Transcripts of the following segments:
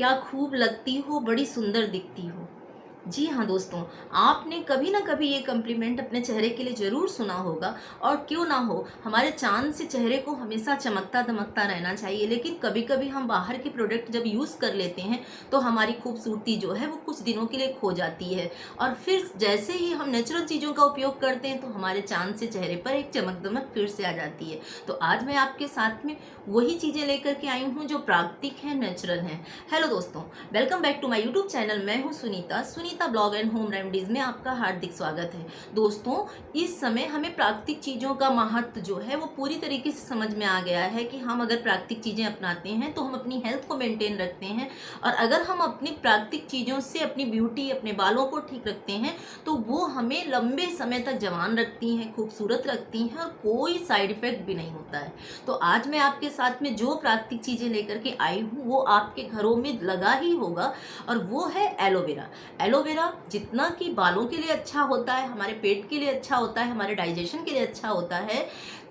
क्या खूब लगती हो, बड़ी सुंदर दिखती हो। जी हाँ दोस्तों, आपने कभी ना कभी ये कम्प्लीमेंट अपने चेहरे के लिए ज़रूर सुना होगा। और क्यों ना हो, हमारे चाँद से चेहरे को हमेशा चमकता दमकता रहना चाहिए। लेकिन कभी कभी हम बाहर के प्रोडक्ट जब यूज़ कर लेते हैं तो हमारी खूबसूरती जो है वो कुछ दिनों के लिए खो जाती है। और फिर जैसे ही हम नेचुरल चीज़ों का उपयोग करते हैं तो हमारे चाँद से चेहरे पर एक चमक दमक फिर से आ जाती है। तो आज मैं आपके साथ में वही चीज़ें लेकर के आई हूँ जो प्राकृतिक हैं, नेचुरल हैं। हेलो दोस्तों, welcome back to my YouTube channel. मैं हूँ Sunita blog and home remedies में आपका हार्दिक स्वागत है। दोस्तों, इस समय हमें प्राकृतिक चीज़ों का महत्व जो है वो पूरी तरीके से समझ में आ गया है कि हम अगर प्राकृतिक चीज़ें अपनाते हैं तो हम अपनी हेल्थ को मेंटेन रखते हैं। और अगर हम अपनी प्राकृतिक चीज़ों से अपनी ब्यूटी, अपने बालों को ठीक रखते हैं तो वो हमें लंबे समय तक जवान रखती हैं, खूबसूरत रखती हैं और कोई साइड इफेक्ट भी नहीं होता है। तो आज मैं आपके साथ में जो प्राकृतिक चीज़ें लेकर के आई हूँ वो आपके घरों में लगा ही होगा, और वो है एलोवेरा। एलोवेरा जितना कि बालों के लिए अच्छा होता है, हमारे पेट के लिए अच्छा होता है, हमारे डाइजेशन के लिए अच्छा होता है,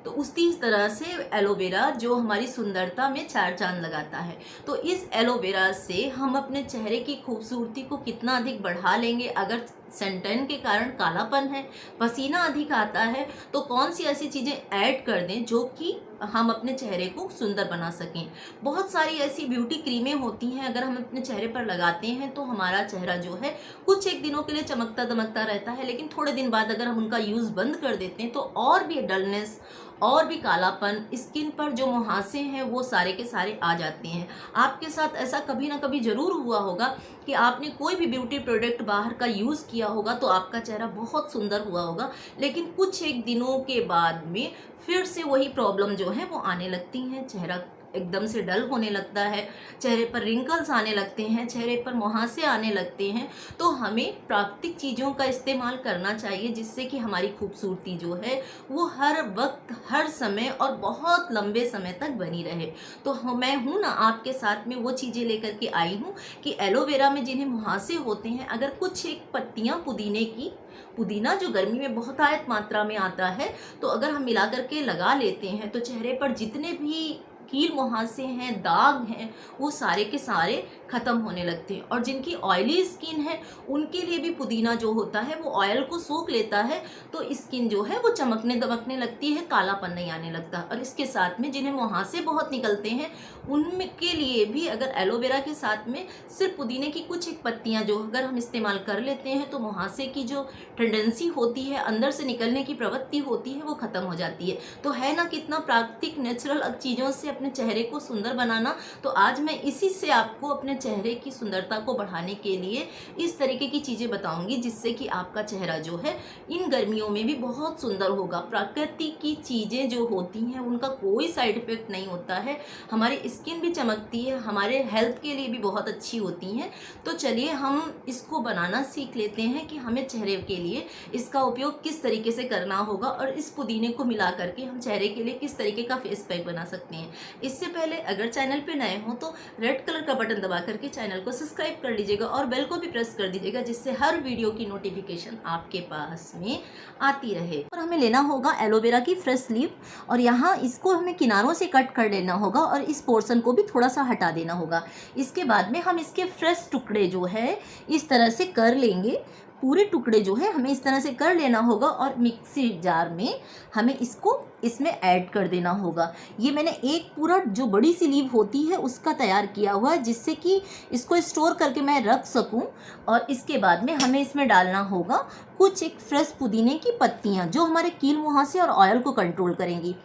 तो उसी तरह से एलोवेरा जो हमारी सुंदरता में चार चांद लगाता है। तो इस एलोवेरा से हम अपने चेहरे की खूबसूरती को कितना अधिक बढ़ा लेंगे। अगर सनटैन के कारण कालापन है, पसीना अधिक आता है, तो कौन सी ऐसी चीज़ें ऐड कर दें जो कि हम अपने चेहरे को सुंदर बना सकें। बहुत सारी ऐसी ब्यूटी क्रीमें होती हैं, अगर हम अपने चेहरे पर लगाते हैं तो हमारा चेहरा जो है कुछ एक दिनों के लिए चमकता दमकता रहता है। लेकिन थोड़े दिन बाद अगर हम उनका यूज़ बंद कर देते हैं तो और भी डलनेस और भी कालापन, स्किन पर जो मुहासे हैं वो सारे के सारे आ जाते हैं। आपके साथ ऐसा कभी ना कभी ज़रूर हुआ होगा कि आपने कोई भी ब्यूटी प्रोडक्ट बाहर का यूज़ किया होगा तो आपका चेहरा बहुत सुंदर हुआ होगा, लेकिन कुछ एक दिनों के बाद में फिर से वही प्रॉब्लम जो है वो आने लगती हैं। चेहरा एकदम से डल होने लगता है, चेहरे पर रिंकल्स आने लगते हैं, चेहरे पर मुहासे आने लगते हैं। तो हमें प्राकृतिक चीज़ों का इस्तेमाल करना चाहिए जिससे कि हमारी खूबसूरती जो है वो हर वक्त, हर समय और बहुत लंबे समय तक बनी रहे। तो मैं हूँ ना आपके साथ में वो चीज़ें लेकर के आई हूँ कि एलोवेरा में जिन्हें मुहासे होते हैं, अगर कुछ एक पत्तियाँ पुदीने की, पुदीना जो गर्मी में बहुत आयत मात्रा में आता है, तो अगर हम मिला करके लगा लेते हैं तो चेहरे पर जितने भी कील मुहासे हैं, दाग हैं, वो सारे के सारे ख़त्म होने लगते हैं। और जिनकी ऑयली स्किन है उनके लिए भी पुदीना जो होता है वो ऑयल को सोख लेता है, तो स्किन जो है वो चमकने दमकने लगती है, कालापन नहीं आने लगता। और इसके साथ में जिन्हें मुहासे बहुत निकलते हैं उनके लिए भी अगर एलोवेरा के साथ में सिर्फ पुदीने की कुछ एक पत्तियाँ जो अगर हम इस्तेमाल कर लेते हैं तो मुहासे की जो टेंडेंसी होती है, अंदर से निकलने की प्रवृत्ति होती है, वो ख़त्म हो जाती है। तो है ना कितना प्राकृतिक नेचुरल चीज़ों से अपने चेहरे को सुंदर बनाना। तो आज मैं इसी से आपको अपने चेहरे की सुंदरता को बढ़ाने के लिए इस तरीके की चीज़ें बताऊंगी जिससे कि आपका चेहरा जो है इन गर्मियों में भी बहुत सुंदर होगा। प्रकृति की चीज़ें जो होती हैं उनका कोई साइड इफेक्ट नहीं होता है, हमारी स्किन भी चमकती है, हमारे हेल्थ के लिए भी बहुत अच्छी होती हैं। तो चलिए हम इसको बनाना सीख लेते हैं कि हमें चेहरे के लिए इसका उपयोग किस तरीके से करना होगा और इस पुदीने को मिला करके हम चेहरे के लिए किस तरीके का फेस पैक बना सकते हैं। इससे पहले अगर चैनल पे नए हो तो रेड कलर का बटन दबा करके चैनल को सब्सक्राइब कर लीजिएगा और बेल को भी प्रेस कर दीजिएगा जिससे हर वीडियो की नोटिफिकेशन आपके पास में आती रहे। और हमें लेना होगा एलोवेरा की फ्रेश लीफ, और यहाँ इसको हमें किनारों से कट कर लेना होगा और इस पोर्शन को भी थोड़ा सा हटा देना होगा। इसके बाद में हम इसके फ्रेश टुकड़े जो है इस तरह से कर लेंगे। पूरे टुकड़े जो है हमें इस तरह से कर लेना होगा और मिक्सी जार में हमें इसको इसमें ऐड कर देना होगा। ये मैंने एक पूरा जो बड़ी सी लीव होती है उसका तैयार किया हुआ है जिससे कि इसको स्टोर करके मैं रख सकूं। और इसके बाद में हमें इसमें डालना होगा कुछ एक फ्रेश पुदीने की पत्तियां जो हमारे कील मुहासे और ऑयल को कंट्रोल करेंगी।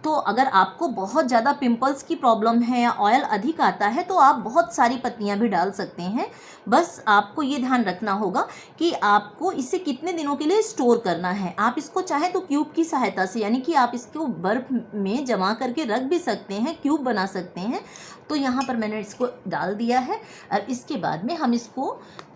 तो अगर आपको बहुत ज़्यादा पिंपल्स की प्रॉब्लम है या ऑयल अधिक आता है तो आप बहुत सारी पत्तियां भी डाल सकते हैं। बस आपको ये ध्यान रखना होगा कि आपको इसे कितने दिनों के लिए स्टोर करना है। आप इसको चाहे तो क्यूब की सहायता से, यानी कि आप इसको बर्फ़ में जमा करके रख भी सकते हैं, क्यूब बना सकते हैं। तो यहाँ पर मैंने इसको डाल दिया है और इसके बाद में हम इसको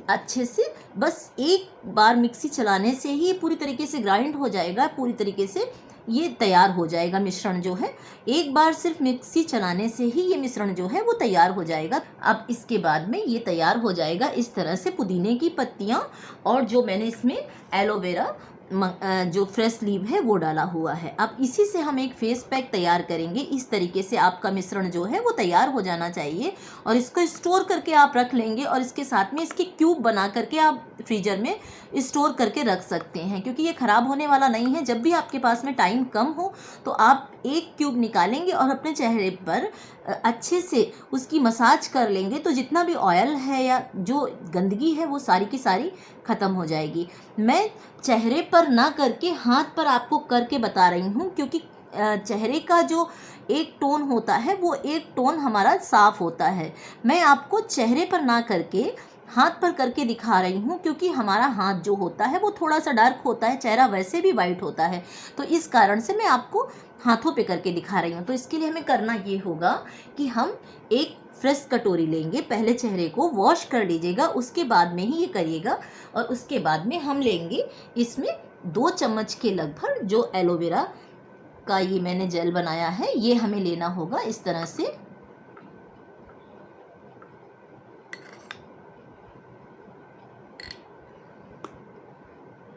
अच्छे से बस एक बार मिक्सी चलाने से ही पूरी तरीके से ग्राइंड हो जाएगा, पूरी तरीके से ये तैयार हो जाएगा। मिश्रण जो है एक बार सिर्फ मिक्सी चलाने से ही ये मिश्रण जो है वो तैयार हो जाएगा। अब इसके बाद में ये तैयार हो जाएगा इस तरह से पुदीने की पत्तियाँ और जो मैंने इसमें एलोवेरा जो फ्रेश लीव है वो डाला हुआ है। अब इसी से हम एक फेस पैक तैयार करेंगे। इस तरीके से आपका मिश्रण जो है वो तैयार हो जाना चाहिए और इसको स्टोर करके आप रख लेंगे और इसके साथ में इसके क्यूब बना करके आप फ्रीजर में स्टोर करके रख सकते हैं, क्योंकि ये ख़राब होने वाला नहीं है। जब भी आपके पास में टाइम कम हो तो आप एक क्यूब निकालेंगे और अपने चेहरे पर अच्छे से उसकी मसाज कर लेंगे, तो जितना भी ऑयल है या जो गंदगी है वो सारी की सारी ख़त्म हो जाएगी। मैं चेहरे पर ना करके हाथ पर आपको करके बता रही हूँ, क्योंकि चेहरे का जो एक टोन होता है वो एक टोन हमारा साफ होता है। मैं आपको चेहरे पर ना करके हाथ पर करके दिखा रही हूँ, क्योंकि हमारा हाथ जो होता है वो थोड़ा सा डार्क होता है, चेहरा वैसे भी वाइट होता है, तो इस कारण से मैं आपको हाथों पे करके दिखा रही हूँ। तो इसके लिए हमें करना ये होगा कि हम एक फ्रेश कटोरी लेंगे, पहले चेहरे को वॉश कर लीजिएगा, उसके बाद में ही ये करिएगा। और उसके बाद में हम लेंगे इसमें 2 चम्मच के लगभग जो एलोवेरा का ये मैंने जेल बनाया है, ये हमें लेना होगा इस तरह से।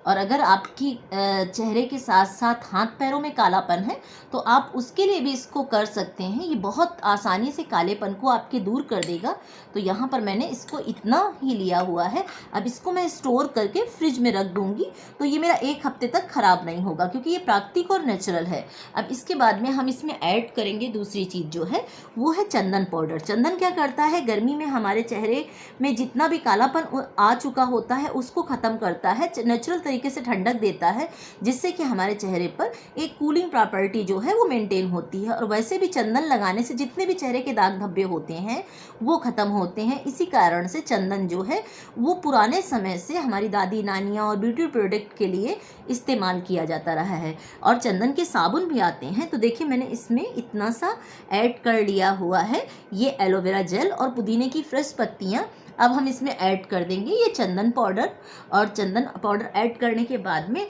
और अगर आपकी चेहरे के साथ साथ हाथ पैरों में कालापन है तो आप उसके लिए भी इसको कर सकते हैं। ये बहुत आसानी से कालेपन को आपके दूर कर देगा। तो यहाँ पर मैंने इसको इतना ही लिया हुआ है। अब इसको मैं स्टोर करके फ्रिज में रख दूँगी, तो ये मेरा 1 हफ्ते तक ख़राब नहीं होगा, क्योंकि ये प्राकृतिक और नेचुरल है। अब इसके बाद में हम इसमें ऐड करेंगे दूसरी चीज़ जो है वो है चंदन पाउडर। चंदन क्या करता है, गर्मी में हमारे चेहरे में जितना भी कालापन आ चुका होता है उसको ख़त्म करता है, नेचुरल तरीके से ठंडक देता है, जिससे कि हमारे चेहरे पर एक कूलिंग प्रॉपर्टी जो है वो मेंटेन होती है। और वैसे भी चंदन लगाने से जितने भी चेहरे के दाग धब्बे होते हैं वो ख़त्म होते हैं। इसी कारण से चंदन जो है वो पुराने समय से हमारी दादी नानियाँ और ब्यूटी प्रोडक्ट के लिए इस्तेमाल किया जाता रहा है। और चंदन के साबुन भी आते हैं। तो देखिए मैंने इसमें इतना सा ऐड कर लिया हुआ है, ये एलोवेरा जेल और पुदीने की फ्रेश पत्तियाँ। अब हम इसमें ऐड कर देंगे ये चंदन पाउडर। और चंदन पाउडर ऐड करने के बाद में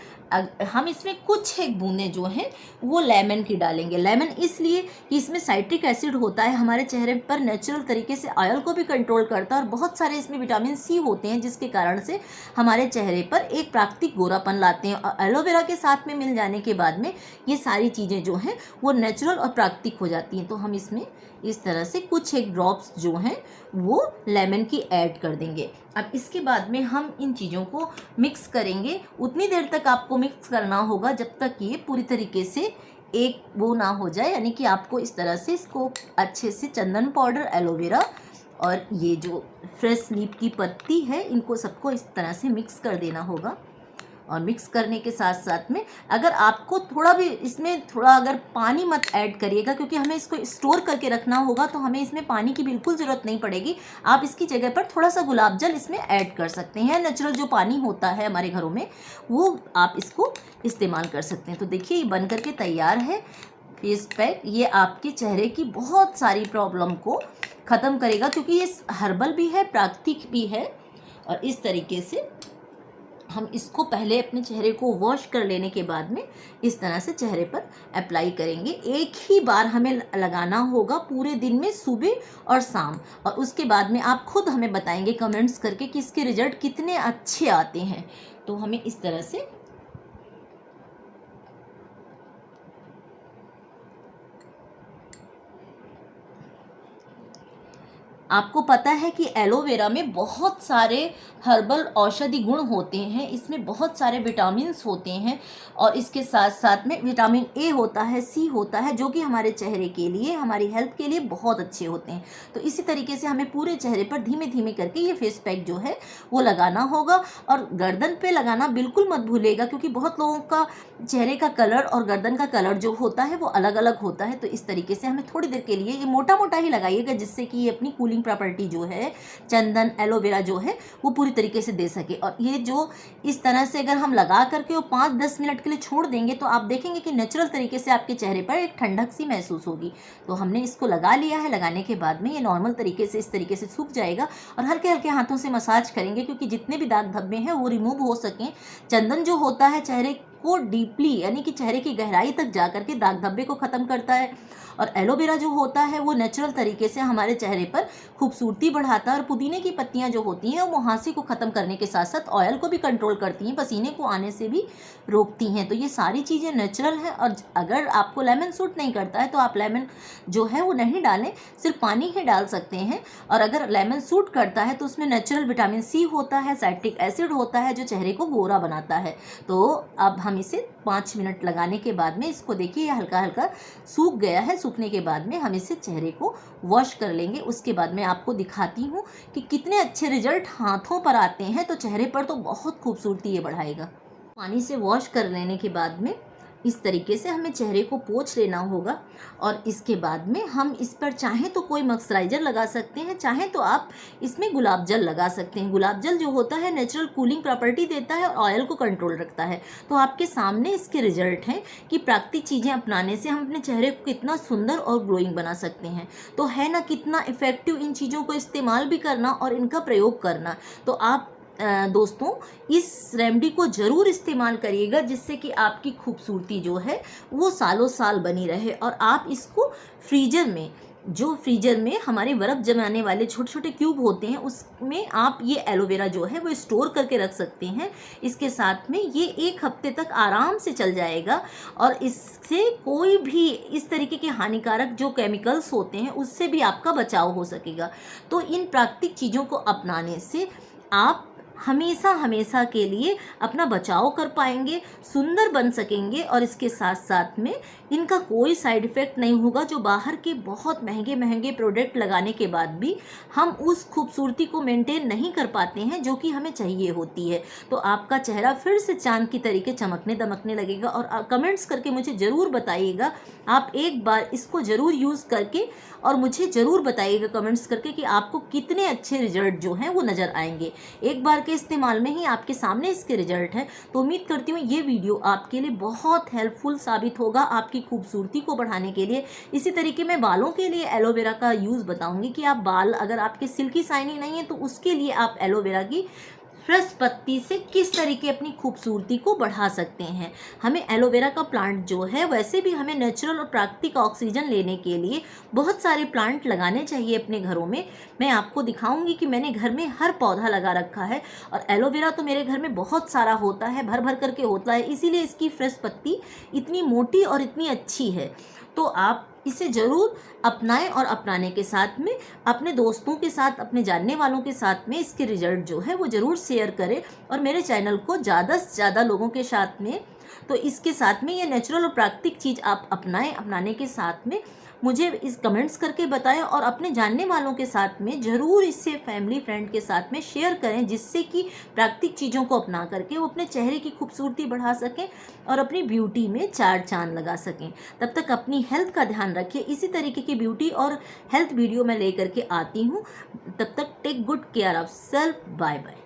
हम इसमें कुछ एक बूंदें जो हैं वो लेमन की डालेंगे। लेमन इसलिए कि इसमें साइट्रिक एसिड होता है, हमारे चेहरे पर नेचुरल तरीके से ऑयल को भी कंट्रोल करता है और बहुत सारे इसमें विटामिन सी होते हैं, जिसके कारण से हमारे चेहरे पर एक प्राकृतिक गोरापन लाते हैं। और एलोवेरा के साथ में मिल जाने के बाद में ये सारी चीज़ें जो हैं वो नेचुरल और प्राकृतिक हो जाती हैं। तो हम इसमें इस तरह से कुछ एक ड्रॉप्स जो हैं वो लेमन की ऐड कर देंगे। अब इसके बाद में हम इन चीज़ों को मिक्स करेंगे। उतनी देर तक आपको मिक्स करना होगा जब तक ये पूरी तरीके से एक वो ना हो जाए, यानी कि आपको इस तरह से इसको अच्छे से चंदन पाउडर, एलोवेरा और ये जो फ्रेश लीफ की पत्ती है इनको सबको इस तरह से मिक्स कर देना होगा। और मिक्स करने के साथ साथ में अगर आपको थोड़ा भी इसमें थोड़ा अगर पानी मत ऐड करिएगा, क्योंकि हमें इसको स्टोर करके रखना होगा, तो हमें इसमें पानी की बिल्कुल ज़रूरत नहीं पड़ेगी। आप इसकी जगह पर थोड़ा सा गुलाब जल इसमें ऐड कर सकते हैं। नेचुरल जो पानी होता है हमारे घरों में वो आप इसको इस्तेमाल कर सकते हैं। तो देखिए ये बन करके तैयार है फेस पैक। ये आपके चेहरे की बहुत सारी प्रॉब्लम को ख़त्म करेगा, क्योंकि ये हर्बल भी है, प्राकृतिक भी है। और इस तरीके से हम इसको पहले अपने चेहरे को वॉश कर लेने के बाद में इस तरह से चेहरे पर अप्लाई करेंगे। एक ही बार हमें लगाना होगा पूरे दिन में, सुबह और शाम। और उसके बाद में आप खुद हमें बताएंगे कमेंट्स करके कि इसके रिजल्ट कितने अच्छे आते हैं। तो हमें इस तरह से आपको पता है कि एलोवेरा में बहुत सारे हर्बल औषधि गुण होते हैं, इसमें बहुत सारे विटामिन्स होते हैं और इसके साथ साथ में विटामिन ए होता है, सी होता है, जो कि हमारे चेहरे के लिए, हमारी हेल्थ के लिए बहुत अच्छे होते हैं। तो इसी तरीके से हमें पूरे चेहरे पर धीमे धीमे करके ये फेस पैक जो है वो लगाना होगा। और गर्दन पे लगाना बिल्कुल मत भूलिएगा, क्योंकि बहुत लोगों का चेहरे का कलर और गर्दन का कलर जो होता है वो अलग अलग होता है। तो इस तरीके से हमें थोड़ी देर के लिए ये मोटा मोटा ही लगाइएगा, जिससे कि ये अपनी कूलिंग प्रॉपर्टी जो है चंदन एलोवेरा जो है वो पूरी तरीके से दे सके। और ये जो इस तरह से अगर हम लगा करके वो 5-10 मिनट के लिए छोड़ देंगे तो आप देखेंगे कि नेचुरल तरीके से आपके चेहरे पर एक ठंडक सी महसूस होगी। तो हमने इसको लगा लिया है। लगाने के बाद में ये नॉर्मल तरीके से इस तरीके से सूख जाएगा और हल्के हल्के हाथों से मसाज करेंगे, क्योंकि जितने भी दाग धब्बे हैं वो रिमूव हो सकें। चंदन जो होता है चेहरे को डीपली यानी कि चेहरे की गहराई तक जा करके दाग धब्बे को ख़त्म करता है। और एलोवेरा जो होता है वो नेचुरल तरीके से हमारे चेहरे पर खूबसूरती बढ़ाता है। और पुदीने की पत्तियां जो होती हैं वो मुहासे को ख़त्म करने के साथ साथ ऑयल को भी कंट्रोल करती हैं, पसीने को आने से भी रोकती हैं। तो ये सारी चीज़ें नेचुरल हैं। और अगर आपको लेमन सूट नहीं करता है तो आप लेमन जो है वो नहीं डालें, सिर्फ पानी ही डाल सकते हैं। और अगर लेमन सूट करता है तो उसमें नेचुरल विटामिन सी होता है, साइट्रिक एसिड होता है जो चेहरे को गोरा बनाता है। तो अब हम इसे 5 मिनट लगाने के बाद में इसको देखिए हल्का हल्का सूख गया है। सूखने के बाद में हम इसे चेहरे को वॉश कर लेंगे। उसके बाद मैं आपको दिखाती हूँ कि कितने अच्छे रिजल्ट हाथों पर आते हैं। तो चेहरे पर तो बहुत खूबसूरती ये बढ़ाएगा। पानी से वॉश कर लेने के बाद में इस तरीके से हमें चेहरे को पोंछ लेना होगा। और इसके बाद में हम इस पर चाहें तो कोई मॉइस्चराइज़र लगा सकते हैं, चाहें तो आप इसमें गुलाब जल लगा सकते हैं। गुलाब जल जो होता है नेचुरल कूलिंग प्रॉपर्टी देता है और ऑयल को कंट्रोल रखता है। तो आपके सामने इसके रिजल्ट हैं कि प्राकृतिक चीज़ें अपनाने से हम अपने चेहरे को कितना सुंदर और ग्लोइंग बना सकते हैं। तो है ना कितना इफ़ेक्टिव इन चीज़ों को इस्तेमाल भी करना और इनका प्रयोग करना। तो आप दोस्तों इस रेमेडी को ज़रूर इस्तेमाल करिएगा जिससे कि आपकी खूबसूरती जो है वो सालों साल बनी रहे। और आप इसको फ्रीजर में हमारे बर्फ़ जमाने वाले छोटे छोटे क्यूब होते हैं उसमें आप ये एलोवेरा जो है वो स्टोर करके रख सकते हैं। इसके साथ में ये 1 हफ्ते तक आराम से चल जाएगा और इससे कोई भी इस तरीके के हानिकारक जो केमिकल्स होते हैं उससे भी आपका बचाव हो सकेगा। तो इन प्राकृतिक चीज़ों को अपनाने से आप हमेशा के लिए अपना बचाव कर पाएंगे, सुंदर बन सकेंगे। और इसके साथ साथ में इनका कोई साइड इफ़ेक्ट नहीं होगा जो बाहर के बहुत महंगे प्रोडक्ट लगाने के बाद भी हम उस खूबसूरती को मेंटेन नहीं कर पाते हैं जो कि हमें चाहिए होती है। तो आपका चेहरा फिर से चांद की तरीके चमकने दमकने लगेगा। और कमेंट्स करके मुझे ज़रूर बताइएगा, आप एक बार इसको ज़रूर यूज़ करके और मुझे ज़रूर बताइएगा कमेंट्स करके कि आपको कितने अच्छे रिजल्ट जो हैं वो नज़र आएंगे। एक बार के इस्तेमाल में ही आपके सामने इसके रिजल्ट हैं। तो उम्मीद करती हूँ ये वीडियो आपके लिए बहुत हेल्पफुल साबित होगा आपकी खूबसूरती को बढ़ाने के लिए। इसी तरीके मैं बालों के लिए एलोवेरा का यूज़ बताऊंगी कि आप बाल अगर आपके सिल्की शाइनी नहीं है तो उसके लिए आप एलोवेरा की फ्रेश पत्ती से किस तरीके अपनी खूबसूरती को बढ़ा सकते हैं। हमें एलोवेरा का प्लांट जो है वैसे भी हमें नेचुरल और प्राकृतिक ऑक्सीजन लेने के लिए बहुत सारे प्लांट लगाने चाहिए अपने घरों में। मैं आपको दिखाऊंगी कि मैंने घर में हर पौधा लगा रखा है और एलोवेरा तो मेरे घर में बहुत सारा होता है, भर भर करके होता है, इसीलिए इसकी फ्रेश पत्ती इतनी मोटी और इतनी अच्छी है। तो आप इसे ज़रूर अपनाएं और अपनाने के साथ में अपने दोस्तों के साथ, अपने जानने वालों के साथ में इसके रिजल्ट जो है वो ज़रूर शेयर करें और मेरे चैनल को ज़्यादा से ज़्यादा लोगों के साथ में। तो इसके साथ में ये नेचुरल और प्राकृतिक चीज़ आप अपनाएं, अपनाने के साथ में मुझे इस कमेंट्स करके बताएं और अपने जानने वालों के साथ में ज़रूर इससे फैमिली फ्रेंड के साथ में शेयर करें जिससे कि प्राकृतिक चीज़ों को अपना करके वो अपने चेहरे की खूबसूरती बढ़ा सकें और अपनी ब्यूटी में 4 चांद लगा सकें। तब तक अपनी हेल्थ का ध्यान रखिए। इसी तरीके की ब्यूटी और हेल्थ वीडियो मैं लेकर के आती हूँ। तब तक take good care of self. Bye bye.